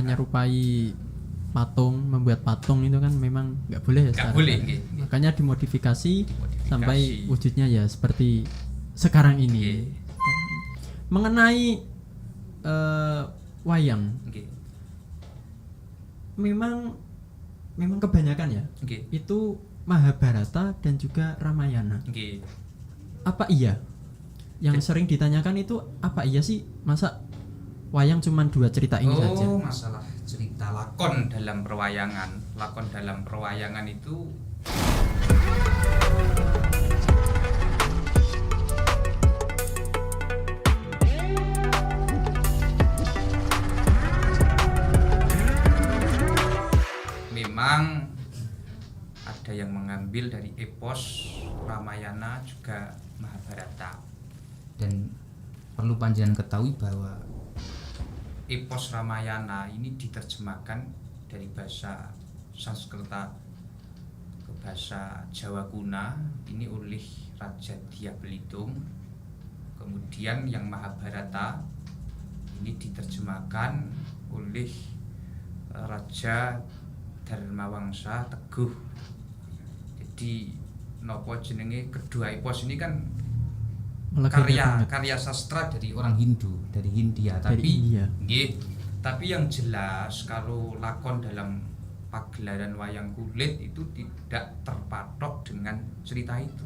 menyerupai patung, membuat patung itu kan memang nggak boleh ya. Nggak boleh. Makanya dimodifikasi sampai wujudnya ya seperti sekarang ini. Mengenai wayang, memang kebanyakan ya itu Mahabharata dan juga Ramayana. Apa iya? Yang sering ditanyakan itu apa iya sih, masa wayang cuma 2 cerita ini saja? Masalah cerita lakon dalam perwayangan. Lakon dalam perwayangan itu memang ada yang mengambil dari epos Ramayana juga Mahabharata. Dan perlu panjenengan ketahui bahwa epos Ramayana ini diterjemahkan dari bahasa Sanskerta ke bahasa Jawa kuna ini oleh Raja Dia Belitung. Kemudian yang Mahabharata ini diterjemahkan oleh Raja Dharmawangsa Teguh. Jadi nopo jenenge kedua epos ini kan karya sastra dari orang Hindu, dari Hindia. Tapi yang jelas kalau lakon dalam pagelaran wayang kulit itu tidak terpatok dengan cerita itu.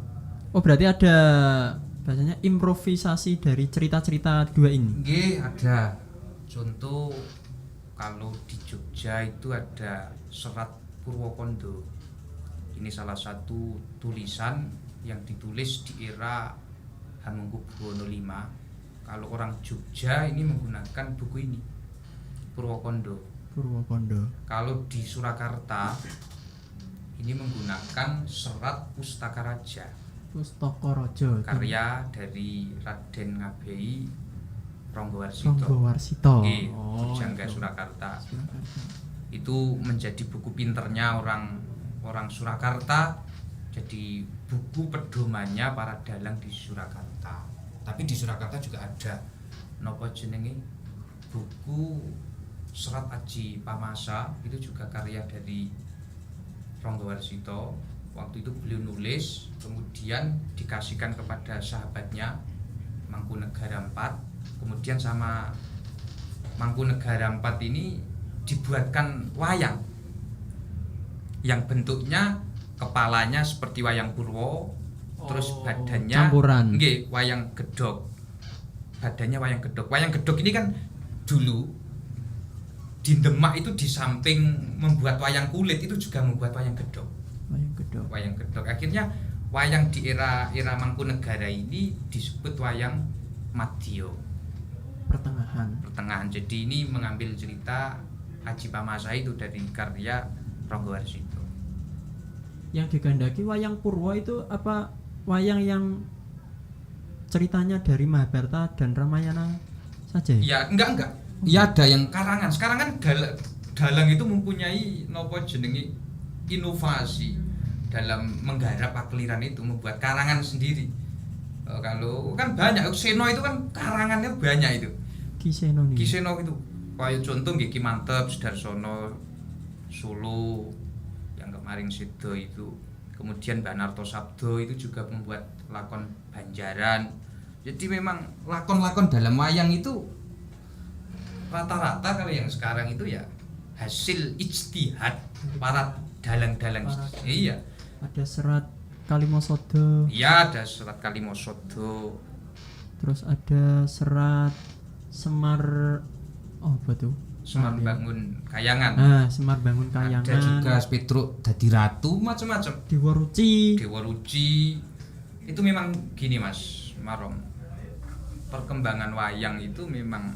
Oh, berarti ada bahasanya improvisasi dari cerita-cerita 2 ini? Ada. Contoh kalau di Jogja itu ada Serat Purwokondo. Ini salah satu tulisan yang ditulis di era Hamengkubuwono V. Kalau orang Jogja ini menggunakan buku ini, Purwokondo. Kalau di Surakarta ini menggunakan Serat Pustaka Raja. Karya dari Raden Ngabei Ronggowarsito. Pujangga Surakarta. Itu menjadi buku pinternya orang Surakarta. Jadi buku pedomannya para dalang di Surakarta. Tapi di Surakarta juga ada nopo jenenge buku Serat Aji Pamasa, itu juga karya dari Ronggowarsito. Waktu itu beliau nulis, kemudian dikasihkan kepada sahabatnya Mangkunegara IV. Kemudian sama Mangkunegara IV ini dibuatkan wayang yang bentuknya kepalanya seperti wayang Purwo, terus badannya campuran. Wayang gedhog. Badannya wayang gedhog. Wayang gedhog ini kan dulu di Demak itu di samping membuat wayang kulit itu juga membuat wayang gedhog. Akhirnya wayang di era Mangkunegara ini disebut wayang Madya. Pertengahan. Jadi ini mengambil cerita Aji Pamasa itu dari karya Ronggowarsito. Yang digandaki wayang Purwo itu apa wayang yang ceritanya dari Mahabharata dan Ramayana saja? Ya, enggak. Ya ada yang karangan. Sekarang kan dalang itu mempunyai nopo jenenge inovasi dalam menggarap pakliran itu, membuat karangan sendiri. Kalau kan banyak Seno itu kan karangannya banyak itu. Ki Seno itu kayak contoh nggih Ki Mantep Sudarsono Solo yang kemarin Sido itu. Kemudian Mbak Narto Sabdo itu juga membuat lakon Banjaran. Jadi memang lakon-lakon dalam wayang itu rata-rata kalau yang sekarang itu ya hasil ijtihad para dalang-dalang. Iya. Ada Serat Kalimosodo. Iya, ada Serat Kalimosodo. Terus ada Serat Semar Semar Bangun Kayangan. Semar Bangun Kayangan. Ada juga Petruk Dadi Ratu, macam-macam. Dewa Ruci. Itu memang gini Mas Marom. Perkembangan wayang itu memang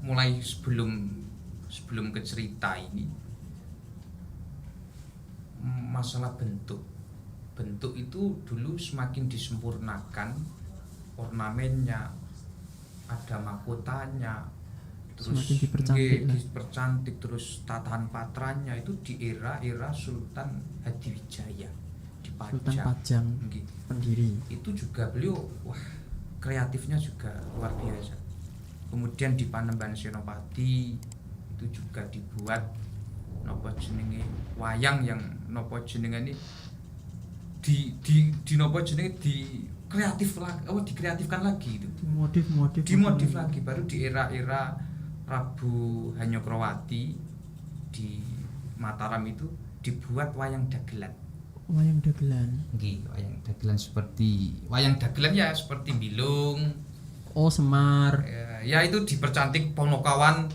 mulai sebelum ke cerita ini masalah bentuk itu dulu semakin disempurnakan, ornamennya, ada mahkotanya, terus dipercantik, terus tatahan patranya itu di era Sultan Hadiwijaya di Pajang pendiri. Itu juga beliau kreatifnya juga luar biasa. Kemudian di Panembahan Senopati itu juga dibuat napa jenenge wayang yang napa jenenge di napa jenenge di kreatif lagi, dikreatifkan lagi itu. Dimodif lagi baru di era-era Prabu Hanyokrawati di Mataram itu dibuat wayang dagelan. Nggih, wayang dagelan seperti wayang dagelan ya seperti Bilung. Oh, Semar. Ya itu dipercantik Ponokawan,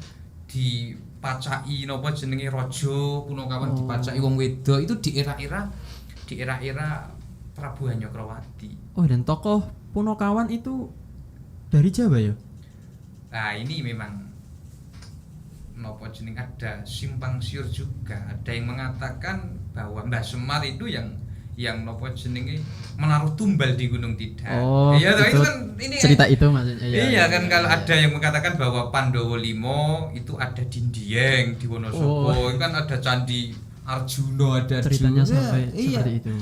dipacai napa jenenge raja Ponokawan, dipacai wong wedok itu di era-era Prabu Hanyokrawati. Oh, dan tokoh Ponokawan itu dari Jawa ya? Nah, ini memang napa jeneng ada simpang siur juga. Ada yang mengatakan bahwa Mbah Semar itu yang napa jenenge menaruh tumbal di Gunung Tidar. Oh, iya, itu kan ini cerita itu maksudnya. Iya kan, kalau ada yang mengatakan bahwa Pandowo Limo itu ada di Dieng, di Wonosobo, itu kan ada candi Arjuna, ada ceritanya juga. sampai Iya. seperti itu.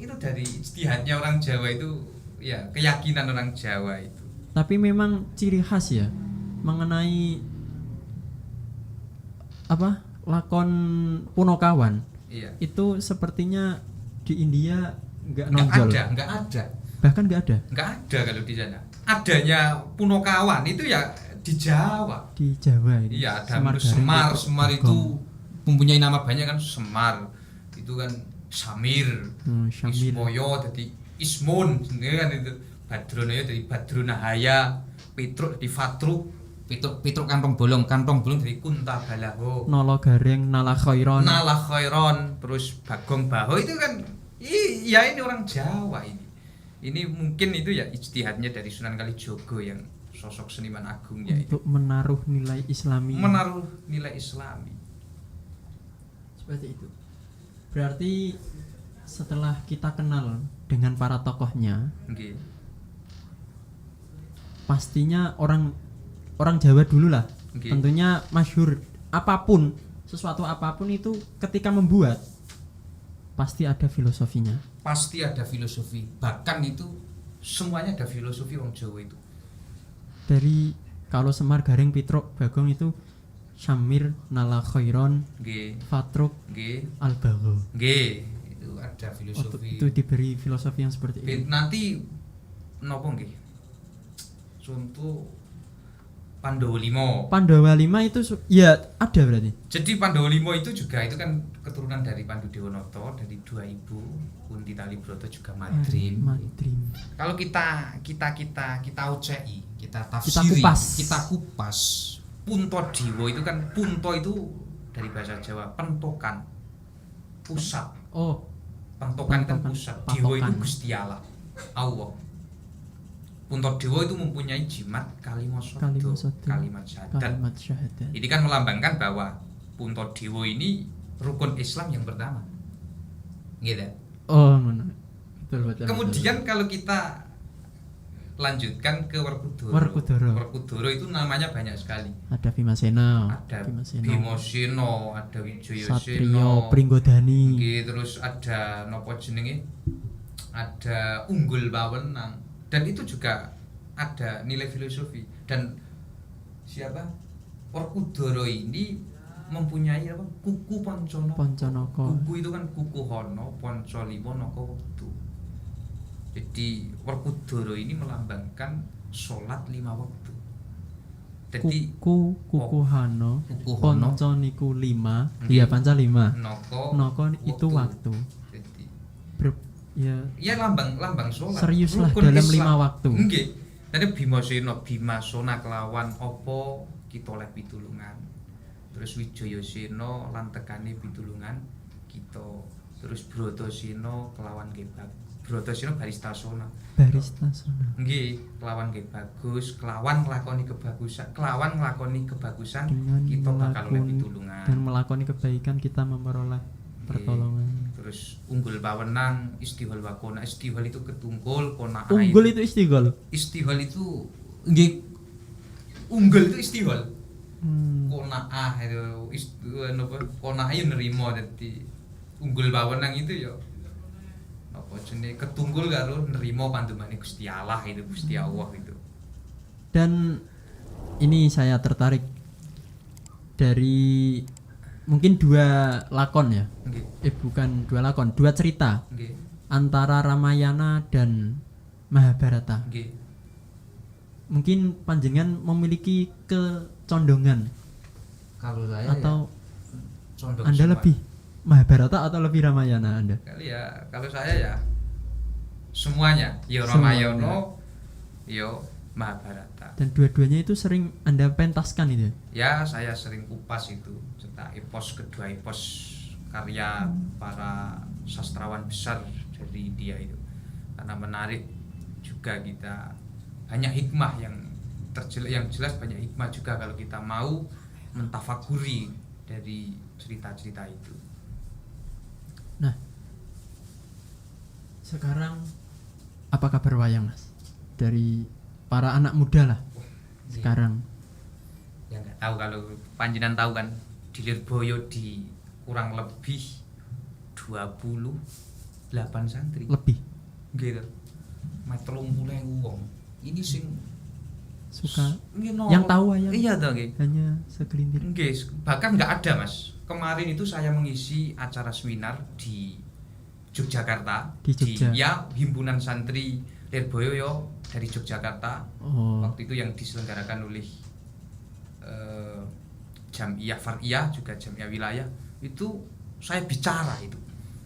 Itu dari ijtihadnya orang Jawa itu, ya keyakinan orang Jawa itu. Tapi memang ciri khas ya mengenai lakon Punokawan. Iya. Itu sepertinya di India nggak nonjol. Nggak ada. Bahkan nggak ada. Nggak ada kalau di sana. Adanya Punokawan itu ya di Jawa. Di Jawa ini. Iya, ada Semar itu mempunyai nama banyak kan, Semar. Itu kan Samir. Syamir. Ismoyo jadi Ismun, kan itu. Badrono ya dari Badronahaya, Petruk di Fatruk, Petruk kantong bolong dari Kuntabalaho. Nala Gareng, Nala Khairon. Terus Bagong Baho itu kan iya, ini orang Jawa ini. Ini mungkin itu ya ijtihadnya dari Sunan Kalijogo yang sosok seniman agung ya. Untuk menaruh nilai Islami. Seperti itu. Berarti setelah kita kenal dengan para tokohnya, okay, pastinya orang Jawa dulu lah, okay, tentunya masyhur sesuatu apapun itu ketika membuat pasti ada filosofinya. Pasti ada filosofi. Bahkan itu semuanya ada filosofi wong Jawa itu. Dari kalau Semar, Gareng, Petruk, Bagong itu Syamir, Nala Khairon, Fatruk, Al-Bagho. Itu ada filosofi. Itu diberi filosofi yang seperti itu. Nanti nopo nggih? Contoh Pandowo Limo. Pandawa 5 itu ya ada berarti. Jadi Pandowo Limo itu juga itu kan keturunan dari Pandu Dewonoto, dari dua ibu, Kunti Talibroto juga Madrim. Kalau kita OCI, kita tafsiri, kita kupas. Punto Dewa itu kan, punto itu dari bahasa Jawa pentokan, pusat. Oh, pentokan kan pusat. Dewa itu Gusti Allah. Punto Dewa itu mempunyai jimat kalimat syahadat. Ini kan melambangkan bahwa Punto Dewa ini rukun Islam yang pertama. Gitu. Oh, betul. Kemudian kalau kita lanjutkan ke Werkudara. Werkudara itu namanya banyak sekali. Ada Bimasena, ada Bimoseno, ada Wijayasena, Satrio, Pringgodani. Terus ada nopo jenenge? Ada Unggul Bawenang. Dan itu juga ada nilai filosofi. Dan siapa? Werkudara ini mempunyai apa? Kuku Ponconoko. Kuku itu kan kuku Hono, Ponco Limo, Noko Wektu. Jadi Werkudara ini melambangkan sholat 5 waktu. Jadi kuku Hano, Ponco niku 5, iya panca 5. Noko itu waktu. Jadi ya lambang sholat. Serius lah dalam Islam. 5 waktu. Nggih. Tadi Bimasena kelawan opo kita oleh pitulungan. Terus Wijayasena lan tekane pitulungan kita. Terus Bratasena kelawan gebag. Bratasena Baristasona. Nggih, kelawan nggih bagus, kelawan nglakoni kebagusan kita bakal oleh pitulungan. Dan melakoni kebaikan kita memperoleh pertolongan. Terus Unggul Bawenang, Istihol Wakona. Istihol itu ketunggul, kona Unggul itu istihol. Istihol itu nggih, unggul itu istihol. Kona itu napa? Kona ayo nerimo dadi Unggul Bawenang itu ya apa jenenge ketunggul karo nerimo pandumane Gusti Allah itu, Gusti Allah itu. Dan ini saya tertarik dari mungkin 2 lakon ya. Bukan 2 lakon, 2 cerita. Antara Ramayana dan Mahabharata. Mungkin panjenengan memiliki kecondongan. Kalau saya atau condong Anda semua. lebih Mahabharata atau lebih Ramayana Anda? Kalau saya ya semuanya, yo Ramayana, yo Mahabharata. Dan dua-duanya itu sering Anda pentaskan itu? Ya, saya sering kupas itu, serta kedua epos karya para sastrawan besar dari India itu. Karena menarik juga kita, banyak hikmah yang jelas banyak hikmah juga kalau kita mau mentafakuri dari cerita-cerita itu. Nah, sekarang apa kabar wayang, Mas? Dari para anak muda lah sekarang. Ya nggak tahu, kalau panjenengan tahu kan di Lirboyo di kurang lebih 28 santri. Lebih. Gitu. Metro mulai wong. Ini sing suka yang tahu wayang. Iya toh nggih. Hanya segelintir. Nggih, bahkan nggak ada, Mas. Kemarin itu saya mengisi acara seminar di Yogyakarta, di Jogja. Himpunan Santri Lirboyo yo dari Yogyakarta. Waktu itu yang diselenggarakan oleh Jam'iyah Far'iyah, juga Jam'iyah Wilayah. Itu saya bicara itu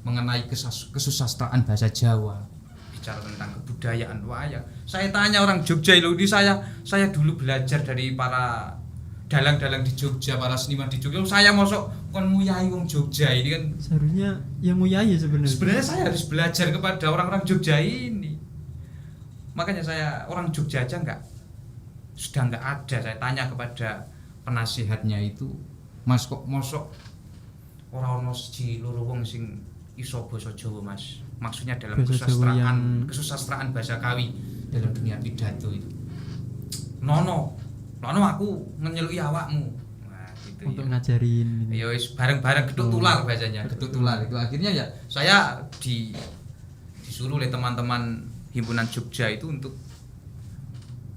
mengenai kesusastraan bahasa Jawa, bicara tentang kebudayaan wayang. Saya tanya orang Jogja ini, saya dulu belajar dari para dalang-dalang di Jogja, para seniman di Jogja. Saya mosok kon nguyahi wong Jogja ini kan. Seharusnya yang nguyahi sebenarnya. Sebenarnya saya harus belajar kepada orang-orang Jogja ini. Makanya saya orang Jogja aja sudah nggak ada. Saya tanya kepada penasihatnya itu, Mas kok mosok ora ono siji loro wong sing iso basa Jawa, Mas. Maksudnya dalam bahasa kesusastraan bahasa Kawi dalam dunia pidato itu. Nono aku ngenyeluk awakmu. Nah, gitu untuk ya. Ngajarin. Ya wis bareng-bareng geduk tular bahasanya. Geduk tular itu akhirnya ya saya disuruh oleh teman-teman himpunan Jogja itu untuk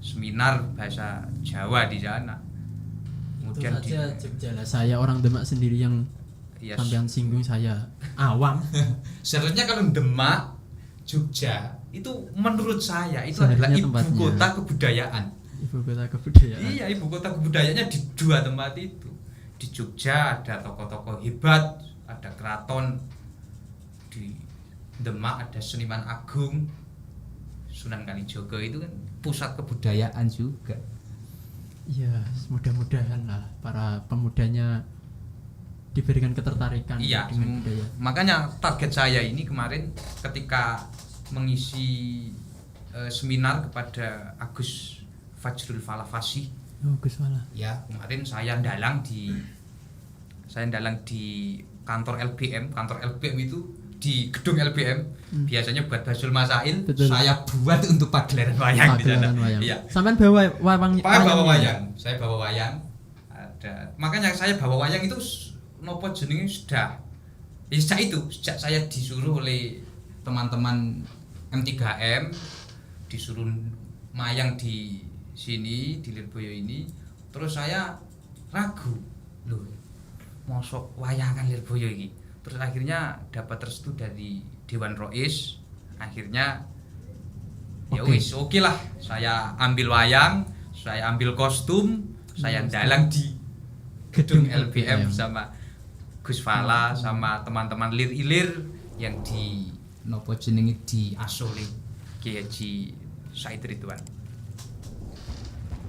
seminar bahasa Jawa di sana. Kemudian itu saja Jogja lah. Saya orang Demak sendiri yang sampean singgung, saya awam. Seharusnya kalau Demak, Jogja itu menurut saya itu seharusnya adalah ibu tempatnya. kota kebudayaan. Ibu kota kebudayaan. Iya, ibu kota kebudayaannya di 2 tempat itu. Di Jogja ada tokoh-tokoh hebat, ada keraton. Di Demak ada seniman agung, Sunan Kalijaga, itu kan pusat kebudayaan juga. Iya, mudah-mudahan lah para pemudanya diberikan ketertarikan dengan budaya. Makanya target saya ini kemarin ketika mengisi seminar kepada Agus Fajrul Falafasih. Gus Fala. Ya, kemarin saya dalang di kantor LBM. Kantor LBM itu di gedung LBM. Biasanya buat Basul Masail. Betul. Saya buat untuk pagelaran wayang di sana. Iya. Sampean bawa wayang. Saya bawa wayang. Ada. Makanya saya bawa wayang itu nopo jenenge sudah. Sejak saya disuruh oleh teman-teman M3M disuruh mayang di sini di Lirboyo ini, terus saya ragu loh, mosok wayangan Lirboyo ini. Terus akhirnya dapat restu dari Dewan Rois, akhirnya ya wis oke lah, saya ambil wayang, saya ambil kostum, saya dalang di gedung LBM sama Gus Fala sama teman-teman lir-ilir yang di nopo jenenge di Asoli Kiai Haji Said Ridwan.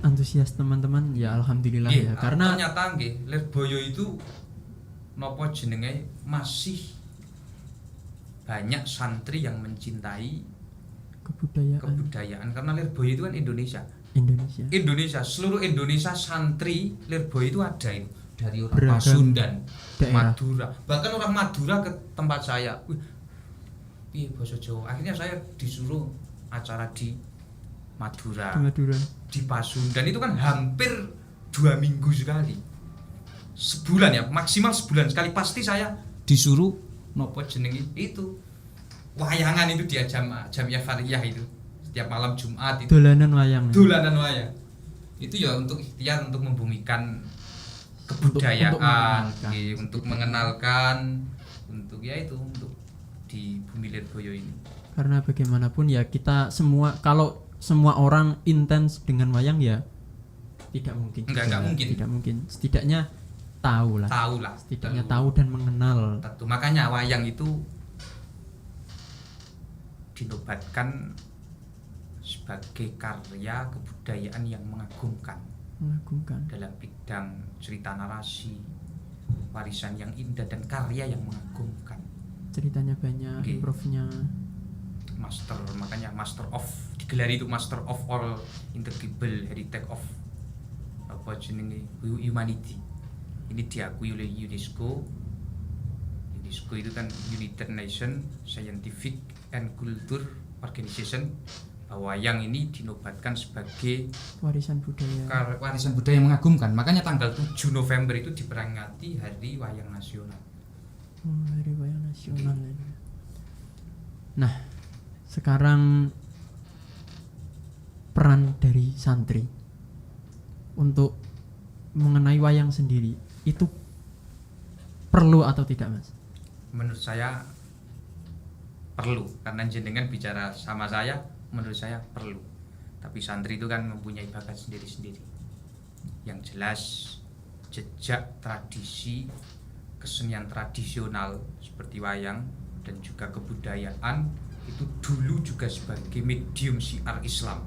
Antusias teman-teman ya alhamdulillah ya, karena ternyata nggih Lirboyo itu napa jenenge masih banyak santri yang mencintai kebudayaan karena Lirboyo itu kan Indonesia, seluruh Indonesia santri Lirboyo itu ada itu, dari orang Pasundan, Madura, bahkan orang Madura ke tempat saya. Piye basa Jawa. Akhirnya saya disuruh acara di Madura. Di Pasundan itu kan hampir 2 minggu sekali. Sebulan ya, maksimal sebulan sekali pasti saya disuruh nopo jenenge itu. Wayangan itu di Jam'iyah Far'iyah itu. Setiap malam Jumat itu. Dolanan wayang. itu ya untuk ikhtiar untuk membumikan kebudayaan, untuk mengenalkan, untuk ya itu untuk di Bumi Lirboyo ini. Karena bagaimanapun ya kita semua, kalau semua orang intens dengan wayang ya tidak mungkin. Tidak mungkin. Setidaknya tahu lah. Setidaknya tahu dan mengenal. Tentu. Makanya wayang itu dinobatkan sebagai karya kebudayaan yang mengagumkan. Dalam bidang cerita narasi, warisan yang indah dan karya yang mengagumkan. Ceritanya banyak, improve-nya. Makanya master of, digelari itu master of all intangible heritage of apa jenenge humanity. Ini diakui oleh UNESCO. UNESCO itu kan United Nations Scientific and Culture Organization. Wayang ini dinobatkan sebagai warisan budaya yang mengagumkan. Makanya tanggal 7 November itu diperingati Hari Wayang Nasional. Hari Wayang Nasional. Nah, sekarang peran dari santri untuk mengenai wayang sendiri itu perlu atau tidak, Mas? Menurut saya perlu, karena jenengan bicara sama saya, menurut saya perlu. Tapi santri itu kan mempunyai bakat sendiri-sendiri. Yang jelas jejak tradisi kesenian tradisional seperti wayang dan juga kebudayaan itu dulu juga sebagai medium syiar Islam.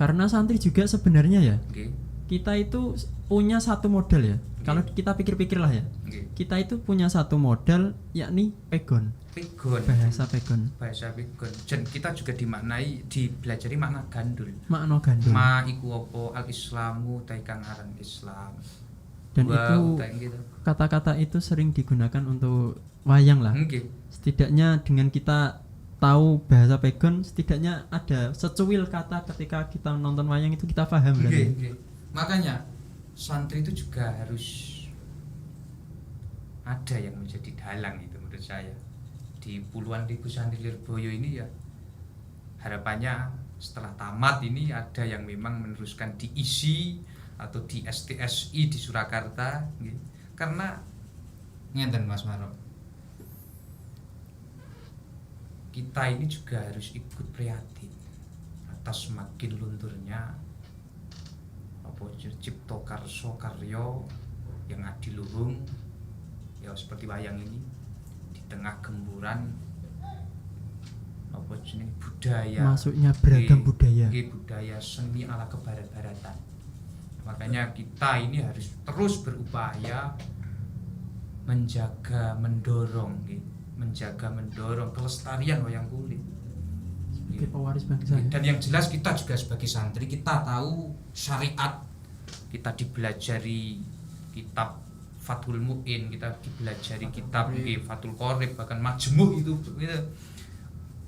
Karena santri juga sebenarnya ya, kita itu punya satu modal ya. Kalau kita pikir-pikir lah ya, kita itu punya satu modal, yakni pegon. Bahasa pegon. Dan kita juga dipelajari makna gandul. Makna gandul. Ma iku opo al Islamu taikang aran Islam. Dan itu kata-kata itu sering digunakan untuk wayang lah. Setidaknya dengan kita tahu bahasa pegon, setidaknya ada secuil kata ketika kita nonton wayang itu kita paham. Makanya santri itu juga harus ada yang menjadi dalang itu menurut saya. Di puluhan ribu santri Lirboyo ini ya harapannya setelah tamat ini ada yang memang meneruskan di ISI atau di STSI di Surakarta gitu. Karena ngeten Mas Marok, kita ini juga harus ikut prihatin atas semakin lunturnya cipto karso karyo yang adiluhung ya seperti wayang ini di tengah gemburan apa jenis budaya, masuknya beragam budaya seni ala kebarat-baratan. Makanya kita ini harus terus berupaya menjaga mendorong kelestarian wayang kulit sebagai pewaris bangsa. Dan yang jelas kita juga sebagai santri kita tahu syariat, kita dipelajari kitab Fathul Mu'in, kita dipelajari kitab Fathul Qorib, bahkan Majmu' itu gitu.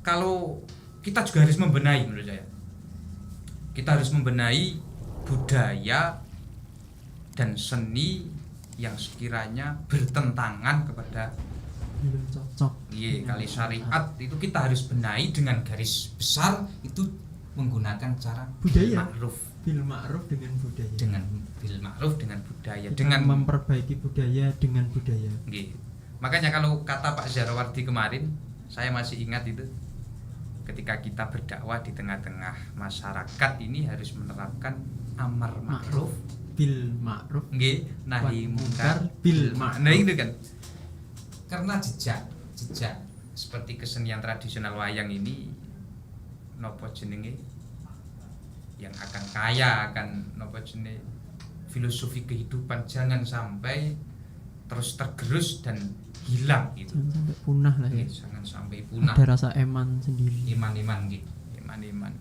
Kalau kita juga harus membenahi, menurut saya kita harus membenahi budaya dan seni yang sekiranya bertentangan kepada kali syariat itu kita harus benahi dengan garis besar itu menggunakan cara budaya bil ma'ruf dengan budaya dengan memperbaiki budaya dengan budaya. Makanya kalau kata Pak Zarawardi kemarin saya masih ingat itu, ketika kita berdakwah di tengah-tengah masyarakat ini harus menerapkan amar ma'ruf bil ma'ruf nahi munkar bil ma'ruf. Nah itu kan karena jejak seperti kesenian tradisional wayang ini nopo jenenge yang akan kaya akan nopo jenenge filosofi kehidupan, jangan sampai terus tergerus dan hilang gitu. Jangan sampai punah lah ya. Jangan sampai punah. Ada rasa eman sendiri. Iman gitu. Iman.